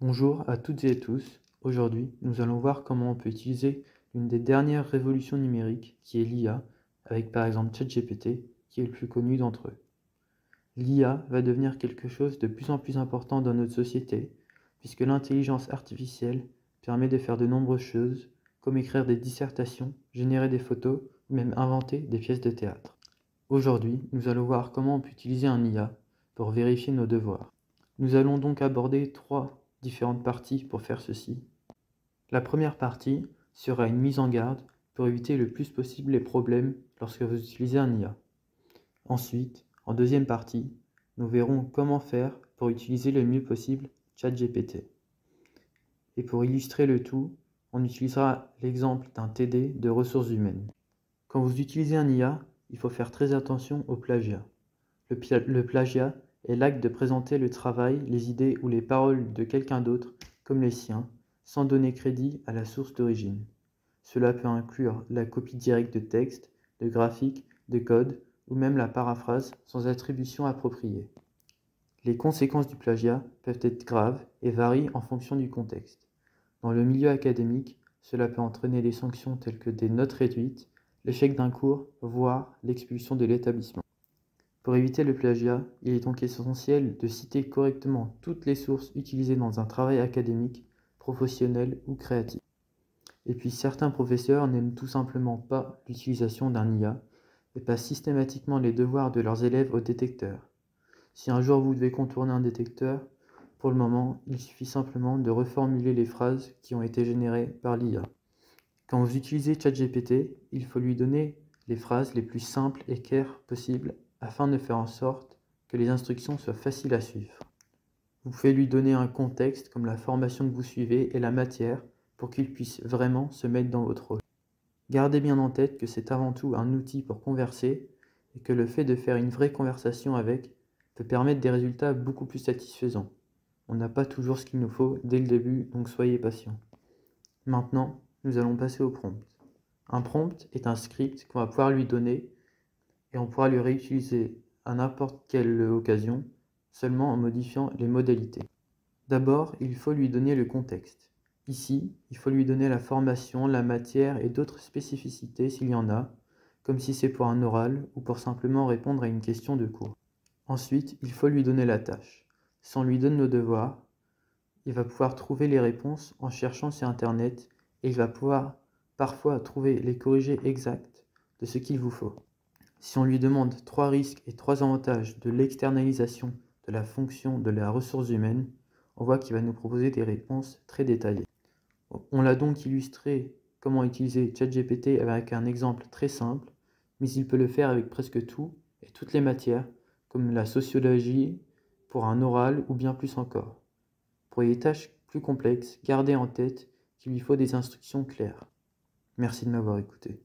Bonjour à toutes et à tous. Aujourd'hui, nous allons voir comment on peut utiliser l'une des dernières révolutions numériques, qui est l'IA, avec par exemple ChatGPT, qui est le plus connu d'entre eux. L'IA va devenir quelque chose de plus en plus important dans notre société, puisque l'intelligence artificielle permet de faire de nombreuses choses, comme écrire des dissertations, générer des photos, ou même inventer des pièces de théâtre. Aujourd'hui, nous allons voir comment on peut utiliser un IA pour vérifier nos devoirs. Nous allons donc aborder trois différentes parties pour faire ceci. La première partie sera une mise en garde pour éviter le plus possible les problèmes lorsque vous utilisez un IA. Ensuite, en deuxième partie, nous verrons comment faire pour utiliser le mieux possible ChatGPT. Et pour illustrer le tout, on utilisera l'exemple d'un TD de ressources humaines. Quand vous utilisez un IA, il faut faire très attention au plagiat. Le plagiat est l'acte de présenter le travail, les idées ou les paroles de quelqu'un d'autre comme les siens, sans donner crédit à la source d'origine. Cela peut inclure la copie directe de texte, de graphiques, de code ou même la paraphrase sans attribution appropriée. Les conséquences du plagiat peuvent être graves et varient en fonction du contexte. Dans le milieu académique, cela peut entraîner des sanctions telles que des notes réduites, l'échec d'un cours, voire l'expulsion de l'établissement. Pour éviter le plagiat, il est donc essentiel de citer correctement toutes les sources utilisées dans un travail académique, professionnel ou créatif. Et puis certains professeurs n'aiment tout simplement pas l'utilisation d'un IA et passent systématiquement les devoirs de leurs élèves au détecteur. Si un jour vous devez contourner un détecteur, pour le moment, il suffit simplement de reformuler les phrases qui ont été générées par l'IA. Quand vous utilisez ChatGPT, il faut lui donner les phrases les plus simples et claires possibles afin de faire en sorte que les instructions soient faciles à suivre. Vous pouvez lui donner un contexte comme la formation que vous suivez et la matière pour qu'il puisse vraiment se mettre dans votre rôle. Gardez bien en tête que c'est avant tout un outil pour converser et que le fait de faire une vraie conversation avec peut permettre des résultats beaucoup plus satisfaisants. On n'a pas toujours ce qu'il nous faut dès le début, donc soyez patient. Maintenant, nous allons passer au prompt. Un prompt est un script qu'on va pouvoir lui donner et on pourra le réutiliser à n'importe quelle occasion, seulement en modifiant les modalités. D'abord, il faut lui donner le contexte. Ici, il faut lui donner la formation, la matière et d'autres spécificités s'il y en a, comme si c'est pour un oral ou pour simplement répondre à une question de cours. Ensuite, il faut lui donner la tâche. Si on lui donne nos devoirs, il va pouvoir trouver les réponses en cherchant sur Internet et il va pouvoir parfois trouver les corrigés exacts de ce qu'il vous faut. Si on lui demande 3 risques et 3 avantages de l'externalisation de la fonction de la ressource humaine, on voit qu'il va nous proposer des réponses très détaillées. On l'a donc illustré comment utiliser ChatGPT avec un exemple très simple, mais il peut le faire avec presque tout et toutes les matières, comme la sociologie, pour un oral ou bien plus encore. Pour les tâches plus complexes, gardez en tête qu'il lui faut des instructions claires. Merci de m'avoir écouté.